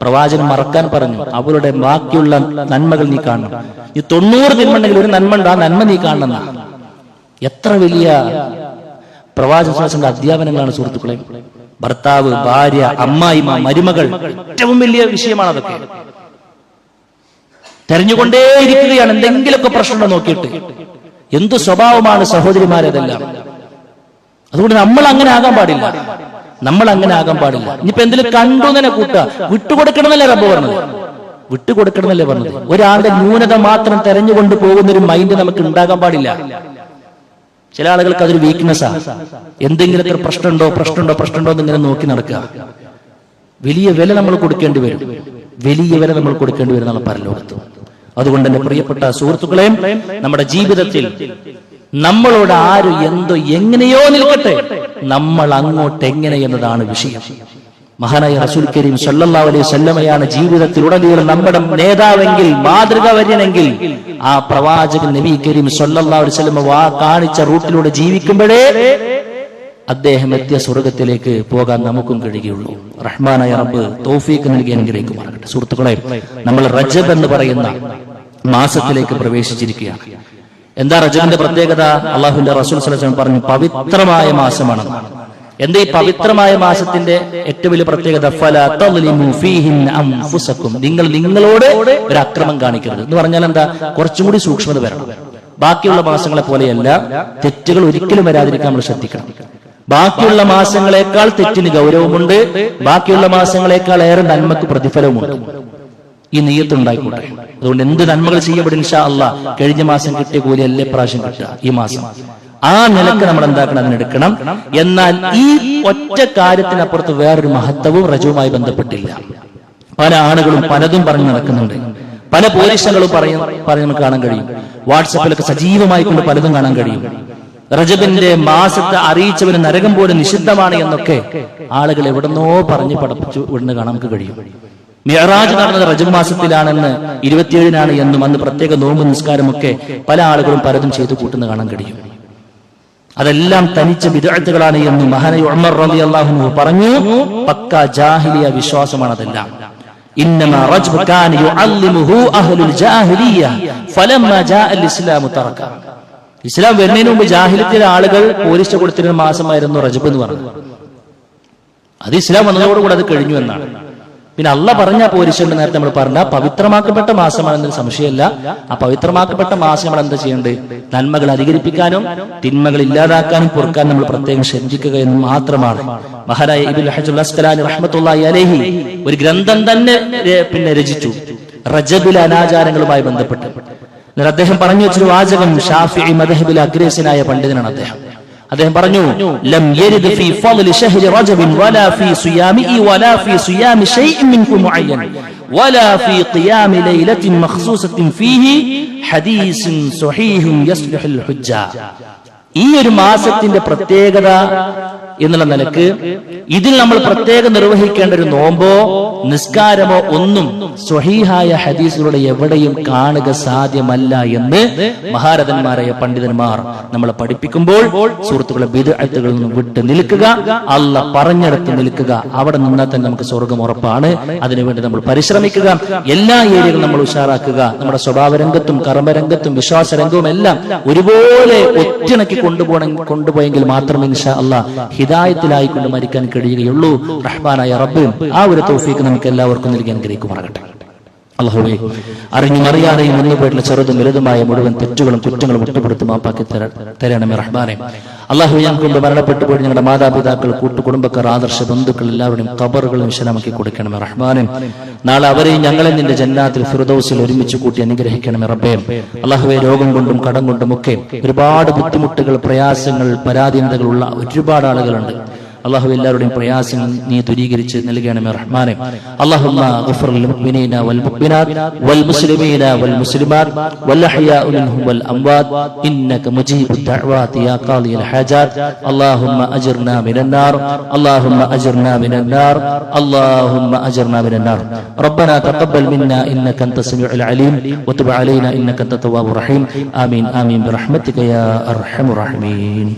പ്രവാചകൻ മറക്കാൻ പറഞ്ഞു, അവരുടെ ബാക്കിയുള്ള നന്മകൾ നീ കാണണം. ഈ 90 തിന്മ ഉണ്ടെങ്കിൽ ഒരു നന്മ ഉണ്ട്, ആ നന്മ നീ കാണണം. എത്ര വലിയ പ്രവാചകന്റെ അധ്യാപനങ്ങളാണ് സുഹൃത്തുക്കളെ. ഭർത്താവ്, ഭാര്യ, അമ്മായിമ, മരുമകൾ, ഏറ്റവും വലിയ വിഷയമാണ് അതൊക്കെ. തെരഞ്ഞുകൊണ്ടേയിരിക്കുകയാണ് എന്തെങ്കിലുമൊക്കെ പ്രശ്നം നോക്കിയിട്ട്. എന്തു സ്വഭാവമാണ് സഹോദരിമാരതെല്ലാം. അതുകൊണ്ട് നമ്മൾ അങ്ങനെ ആകാൻ പാടില്ല. നമ്മൾ അങ്ങനെ ആകാൻ പാടില്ല. ഇനിയിപ്പോ എന്തെങ്കിലും കണ്ടു തന്നെ കൂട്ടുക, വിട്ടുകൊടുക്കണമെന്നല്ലേ റബ്ബ് പറഞ്ഞത്. വിട്ടുകൊടുക്കണമെന്നല്ലേ പറഞ്ഞത്. ഒരാളുടെ ന്യൂനത മാത്രം തെരഞ്ഞുകൊണ്ട് പോകുന്നൊരു മൈൻഡ് നമുക്ക് ഉണ്ടാകാൻ പാടില്ല. ചില ആളുകൾക്ക് അതൊരു വീക്ക്നെസ്സാ. എന്തെങ്കിലും പ്രശ്നമുണ്ടോ എന്നിങ്ങനെ നോക്കി നടക്കുക. വലിയ വില നമ്മൾ കൊടുക്കേണ്ടി വരും. വലിയ വില നമ്മൾ കൊടുക്കേണ്ടി വരും എന്നുള്ള പരലോകത്ത്. അതുകൊണ്ട് തന്നെ പ്രിയപ്പെട്ട സുഹൃത്തുക്കളെ, നമ്മുടെ ജീവിതത്തിൽ നമ്മളോട് ആര് എന്തോ എങ്ങനെയോ നിൽക്കട്ടെ, നമ്മൾ അങ്ങോട്ട് എങ്ങനെ എന്നതാണ് വിഷയം. മഹാനായ റസൂൽ കരീം സല്ലല്ലാഹു അലൈഹി വസല്ലമയാണ് ജീവിതത്തിലുടനീളം നമ്മുടെ നേതാവെങ്കിൽ, മാതൃകാവര്യനെങ്കിൽ ആ പ്രവാചകൻ നബി കരീം സല്ലല്ലാഹു അലൈഹി വസല്ലമ കാണിച്ച റൂട്ടിലൂടെ ജീവിക്കുമ്പോഴേ അദ്ദേഹം എത്തിയ സ്വർഗത്തിലേക്ക് പോകാൻ നമുക്കും കഴിയുകയുള്ളൂ. റഹ്മാനായ റബ്ബ് തൗഫീഖ് നൽകി അനുഗ്രഹിക്കുമാറാകട്ടെ. സുഹൃത്തുക്കളെ, നമ്മൾ റജബ് എന്ന് പറയുന്ന മാസത്തിലേക്ക് പ്രവേശിച്ചിരിക്കുകയാണ്. എന്താ റജബിന്റെ പ്രത്യേകത? അള്ളാഹുവിന്റെ റസൂൽ സല്ലല്ലാഹു അലൈഹി വസല്ലം പറഞ്ഞു, പവിത്രമായ മാസമാണെന്നാണ്. എന്താ ഈ പവിത്രമായ മാസത്തിന്റെ ഏറ്റവും വലിയ പ്രത്യേകത? ഫലാ തളിമു ഫീഹിൻ അൻഫുസകും, നിങ്ങൾ നിങ്ങളോട് ഒരു അക്രമം കാണിക്കരുത് എന്ന് പറഞ്ഞാൽ എന്താ? കുറച്ചും കൂടി സൂക്ഷ്മത വരണം. ബാക്കിയുള്ള മാസങ്ങളെ പോലെയല്ല, തെറ്റുകൾ ഒരിക്കലും വരാതിരിക്കാൻ നമ്മൾ ശ്രദ്ധിക്കണം. ബാക്കിയുള്ള മാസങ്ങളെക്കാൾ തെറ്റിന് ഗൗരവമുണ്ട്, ബാക്കിയുള്ള മാസങ്ങളെക്കാൾ ഏറെ നന്മക്ക് പ്രതിഫലവുമുണ്ട്. ഈ നിയ്യത്ത് ഉണ്ടായിക്കോട്ടെ. അതുകൊണ്ട് എന്ത് നന്മകൾ ചെയ്യപ്പെടും ഇൻഷാ അല്ലാഹ് കഴിഞ്ഞ മാസം കിട്ടിയ കൂലി എല്ലാ പ്രാവശ്യം കിട്ടുക ഈ മാസം. ആ നിലക്ക് നമ്മൾ എന്താക്കണം, അതിനെടുക്കണം. എന്നാൽ ഈ ഒറ്റ കാര്യത്തിനപ്പുറത്ത് വേറൊരു മഹത്വവും റജവുമായി ബന്ധപ്പെട്ടില്ല. പല ആളുകളും പലതും പറഞ്ഞു നടക്കുന്നുണ്ട്. പല പോലീസുകളും പറഞ്ഞു കാണാൻ കഴിയും. വാട്സപ്പിലൊക്കെ സജീവമായി കൊണ്ട് പലതും കാണാൻ കഴിയും. റജബിന്റെ മാസത്തെ അറിയിച്ചവന് നരകം പോലും നിഷിദ്ധമാണ് എന്നൊക്കെ ആളുകൾ എവിടെന്നോ പറഞ്ഞ് പഠിപ്പിച്ചു വിടുന്ന കാണാൻ നമുക്ക് കഴിയും. മിഅ്റാജ് നടന്നത് റജബ് മാസത്തിലാണെന്ന് 27-നാണ് എന്നും അന്ന് പ്രത്യേക നോമ്പ് നിസ്കാരമൊക്കെ പല ആളുകളും പലതും ചെയ്തു കൂട്ടുന്ന കാണാൻ കഴിയും. അതെല്ലാം തനിച്ച ബിദ്അത്തുകളാണ് എന്ന് മഹാനായ ഉമർ റളിയല്ലാഹു അൻഹു പറഞ്ഞു. പക്ക ജാഹിലിയ വിശ്വാസമാണ് അതെല്ലാം. ഇന്നമാ റജബ് കാന യുഅല്ലിമുഹു അഹ്ലുൽ ജാഹിലിയ ഫലമ്മാ ജാഅ അൽ-ഇസ്ലാമു തറക. ഇസ്ലാം വരുന്നതിന് മുമ്പ് ജാഹിലിയത്തിലെ ആളുകൾ പോലീസ് കൊടുത്തിരുന്ന മാസമായിരുന്നു റജബ് എന്ന് പറഞ്ഞു. അത് ഇസ്ലാം വന്നതോടുകൂടി അത് കഴിഞ്ഞു എന്നാണ്. പിന്നെ അള്ളാഹ് പറഞ്ഞ പോലീസുണ്ട് നേരത്തെ നമ്മൾ പറഞ്ഞ പവിത്രമാക്കപ്പെട്ട മാസമാണെന്നൊരു സംശയമല്ല. ആ പവിത്രമാക്കപ്പെട്ട മാസം നമ്മൾ എന്താ ചെയ്യേണ്ടത്? നന്മകൾ അധികരിപ്പിക്കാനും തിന്മകൾ ഇല്ലാതാക്കാനും പൊറുക്കാനും നമ്മൾ പ്രത്യേകം ശ്രദ്ധിക്കുക എന്ന് മാത്രമാണ്. മഹാനായ ഇബ്നുൽ ഹജർ അസ്ഖലാനി റഹ്മത്തുള്ളാഹി അലൈഹി ഒരു ഗ്രന്ഥം തന്നെ രചിച്ചു റജബിലെ അനാചാരങ്ങളുമായി ബന്ധപ്പെട്ട്. അദ്ദേഹം പറഞ്ഞു വെച്ചൊരു വാചകം, ഷാഫിഈ മദ്ഹബിലെ അഗ്രേസനായ പണ്ഡിതനാണ് അദ്ദേഹം. അദ്ദേഹം പറഞ്ഞു, ലം യരിദ് ഫീ ഫളി ശഹ്രി റജബിൻ വലാ ഫീ സിയാമിഹി വലാ ഫീ സിയാമി ശൈഇൻ മിൻഹു മുഅയ്യൻ വലാ ഫീ ഖിയാമി ലൈലത്തിൻ മഖ്സൂസത്തിൻ ഫീഹി ഹദീസുൻ സ്വഹീഹുൻ യസ്ലിഹുൽ ഹുജ്ജ. ഈ ഒരു മാസത്തിന്റെ പ്രത്യേകത എന്നുള്ള നിലക്ക് ഇതിൽ നമ്മൾ പ്രത്യേകം നിർവഹിക്കേണ്ട ഒരു നോമ്പോ നിസ്കാരമോ ഒന്നും സ്വഹീഹായ ഹദീസുകളുടെ എവിടെയും കാണുക സാധ്യമല്ല എന്ന് മഹാരഥന്മാരായ പണ്ഡിതന്മാർ നമ്മളെ പഠിപ്പിക്കുമ്പോൾ സുഹൃത്തുക്കളെ ബിദ്അത്തുകളിൽ നിന്നും വിട്ട് നിൽക്കുക, അല്ലാഹ് പറഞ്ഞിടത്ത് നിൽക്കുക. അവിടെ നിന്നാൽ തന്നെ നമുക്ക് സ്വർഗം ഉറപ്പാണ്. അതിനുവേണ്ടി നമ്മൾ പരിശ്രമിക്കുക. എല്ലാ ഏരിയകളും നമ്മൾ ഉഷാറാക്കുക. നമ്മുടെ സ്വഭാവരംഗത്തും കർമ്മരംഗത്തും വിശ്വാസരംഗവും എല്ലാം ഒരുപോലെ ഒറ്റിണക്കി കൊണ്ടുപോയെങ്കിൽ മാത്രമേ ഇൻഷാ അല്ലാഹ് ഹിദായത്തിലായിക്കൊണ്ട് മരിക്കാൻ കഴിയുകയുള്ളൂ. റഹ്മാനായ റബ്ബ് ആ ഒരു തൗഫീഖ് നമുക്ക് എല്ലാവർക്കും നൽകി അനുഗ്രഹിക്കുമാറാകട്ടെ. അല്ലാഹുവേ, അറിഞ്ഞും അറിയാതെയും ഒന്നുപോയിട്ടുള്ള ചെറുതും വലുതുമായ മുഴുവൻ തെറ്റുകളും കുറ്റങ്ങളും വിട്ടുപുറത്ത് മാപ്പാക്കി തരണമേ റഹ്മാനെ. അല്ലാഹുവേ, ഞങ്ങൾക്ക് മുമ്പ് മരണപ്പെട്ടു പോയി ഞങ്ങളുടെ മാതാപിതാക്കൾ, കൂട്ടുകുടുംബക്കാർ, ആദർശ ബന്ധുക്കൾ എല്ലാവരുടെയും ഖബറുകളും വിശാലമാക്കി കൊടുക്കണമേ റഹ്മാനെ. നാളെ അവരെയും ഞങ്ങളെ നിന്റെ ജന്നാത്തിൽ ഫിർദൗസിൽ ഒരുമിച്ച് കൂട്ടി അനുഗ്രഹിക്കണമേ റബ്ബേ. അല്ലാഹുവേ, രോഗം കൊണ്ടും കടം കൊണ്ടും ഒക്കെ ഒരുപാട് ബുദ്ധിമുട്ടുകൾ, പ്രയാസങ്ങൾ, പരാധീനതകളുള്ള ഒരുപാട് ആളുകളുണ്ട്. അല്ലാഹു എല്ലാവരുടെയും പ്രയാസങ്ങൾ നീ ദൂരീകരിച്ച് നൽകണമേ റഹ്മാനെ. അല്ലാഹുമ്മ ഗഫർ ലിൽ മുഅ്മിനീന വൽ മുഅ്മിനാത്ത് വൽ മുസ്ലിമീന വൽ മുസ്ലിമാത്ത് വൽ അഹ്യാഉ മിൻഹും വൽ അംവാത് ഇന്നക മുജീബുദ് ദഅവാതി യാ ഖാദിയൽ ഹാജാത്ത്. അല്ലാഹുമ്മ അജിർനാ മിനൻ നാർ, അല്ലാഹുമ്മ അജിർനാ മിനൻ നാർ, അല്ലാഹുമ്മ അജിർനാ മിനൻ നാർ. റബ്ബനാ തഖബ്ബൽ മിന്നാ ഇന്നക അൻതസ് സമീഉൽ അലീം വതുബ് അലൈനാ ഇന്നക അൻതത് തവ്വാബുർ റഹീം. ആമീൻ ആമീൻ ബിറഹ്മതിക യാ അർഹമർ റഹീമീൻ.